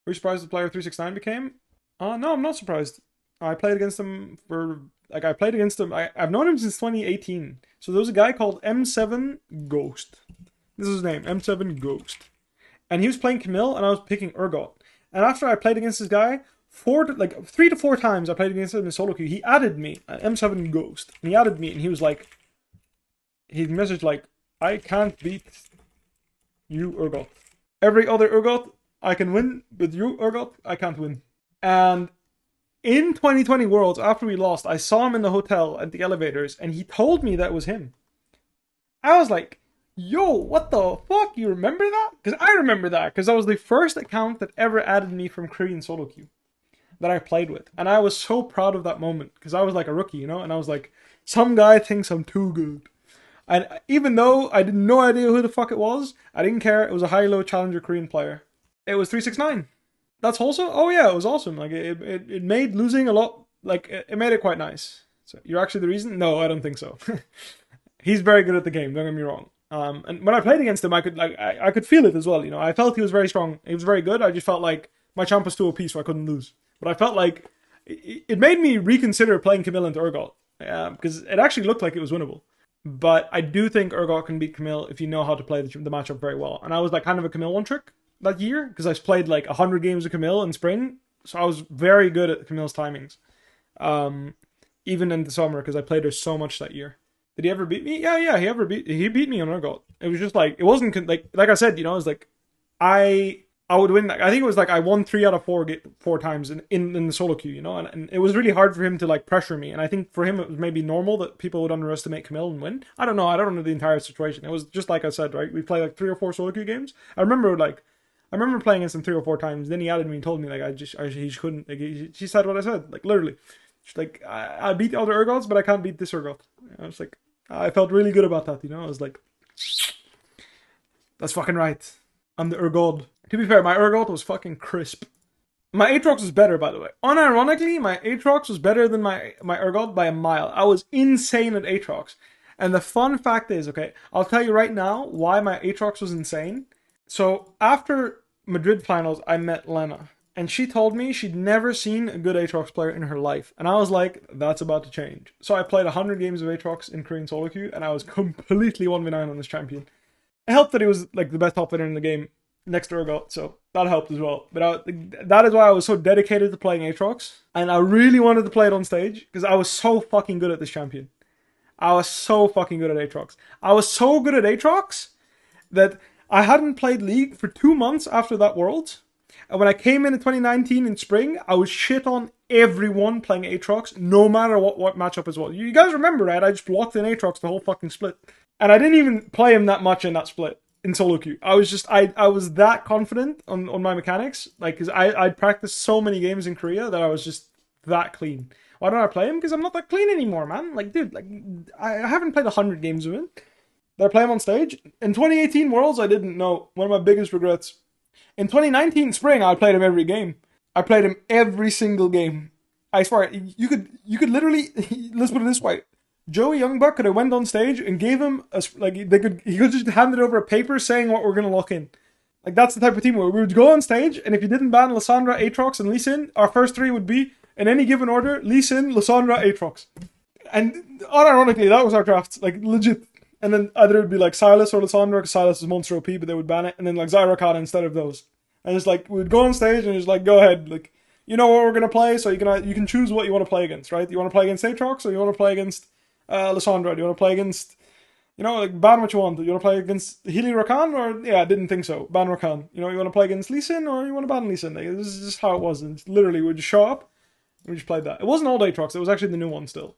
Were you surprised the player 369 became? No, I'm not surprised. I played against him for like I played against him. I've known him since 2018. So there was a guy called M7 Ghost. This is his name, M7 Ghost, and he was playing Camille, and I was picking Urgot. And after I played against this guy, 3 to 4 times I played against him in solo queue. He added me, M7 Ghost, and he added me, and he was like, he messaged like, "I can't beat you, Urgot. Every other Urgot I can win, but you, Urgot, I can't win." And in 2020 Worlds, after we lost, I saw him in the hotel at the elevators, and he told me that was him. I was like, yo, what the fuck? You remember that? Because I remember that, because that was the first account that ever added me from Korean solo queue that I played with. And I was so proud of that moment, because I was like a rookie, you know? And I was like, some guy thinks I'm too good. And even though I had no idea who the fuck it was, I didn't care. It was a high-low challenger Korean player. It was 369. That's wholesome? Oh yeah, it was awesome. Like, it made losing a lot, like, it made it quite nice. So, you're actually the reason? No, I don't think so. He's very good at the game, don't get me wrong. And when I played against him, I could feel it as well. You know, I felt he was very strong. He was very good. I just felt like my champ was too OP, so I couldn't lose. But I felt like it made me reconsider playing Camille into Urgot, because it actually looked like it was winnable. But I do think Urgot can beat Camille if you know how to play the matchup very well. And I was like kind of a Camille one trick that year because I played like 100 games of Camille in spring, so I was very good at Camille's timings. Even in the summer because I played her so much that year. Did he ever beat me? Yeah, he beat me on Urgot. It was just like it wasn't like I said, you know, it was like I would win. I think it was like I won 3 out of 4 times in the solo queue, you know, and it was really hard for him to like pressure me. And I think for him it was maybe normal that people would underestimate Camille and win. I don't know. I don't know the entire situation. It was just like I said, right? We played like 3 or 4 solo queue games. I remember playing against him 3 or 4 times. Then he added me and told me like he just couldn't. Like, he said what I said, like literally. Just like I beat the other Urgots, but I can't beat this Urgot. I was like, I felt really good about that, you know. I was like, that's fucking right. I'm the Urgot. To be fair, my Urgot was fucking crisp. My Aatrox was better, by the way. Unironically, my Aatrox was better than my Urgot by a mile. I was insane at Aatrox. And the fun fact is, okay, I'll tell you right now why my Aatrox was insane. So after Madrid finals, I met Lena. And she told me she'd never seen a good Aatrox player in her life. And I was like, that's about to change. So I played 100 games of Aatrox in Korean solo queue, and I was completely 1v9 on this champion. It helped that he was like the best top laner in the game next to Urgot, so that helped as well. But that is why I was so dedicated to playing Aatrox. And I really wanted to play it on stage, because I was so fucking good at this champion. I was so fucking good at Aatrox. I was so good at Aatrox that I hadn't played League for 2 months after that Worlds. And when I came in 2019 in spring, I was shit on everyone playing Aatrox, no matter what matchup as well. You guys remember, right? I just blocked in Aatrox the whole fucking split. And I didn't even play him that much in that split in solo queue. I was just, I was that confident on my mechanics. Like, because I'd practiced so many games in Korea that I was just that clean. Why don't I play him? Because I'm not that clean anymore, man. Like, dude, like, I haven't played 100 games of him. Did I play him on stage? In 2018 Worlds, I didn't know. One of my biggest regrets. In 2019 spring, I played him every game. I played him every single game. I swear, you could literally, let's put it this way. Joey Youngbuck could have went on stage and gave him he could just handed over a paper saying what we're gonna lock in. Like, that's the type of team where we would go on stage, and if you didn't ban Lissandra, Aatrox, and Lee Sin, our first 3 would be, in any given order, Lee Sin, Lissandra, Aatrox. And unironically, that was our draft, like legit. And then either it would be like Silas or Lissandra, because Silas is Monster OP, but they would ban it, and then like Zyrakata instead of those. And it's like, we'd go on stage and it's like, go ahead, like, you know what we're gonna play, so you can choose what you want to play against, right? You want to play against Aatrox, or you want to play against Lissandra? Do you want to play against, you know, like, ban what you want? Do you want to play against Healy Rakan, or, yeah, I didn't think so, ban Rakan. You know, you want to play against Lee Sin, or you want to ban Lee Sin? Like, this is just how it was, and literally, we'd just show up, and we just played that. It wasn't old Aatrox, it was actually the new one still.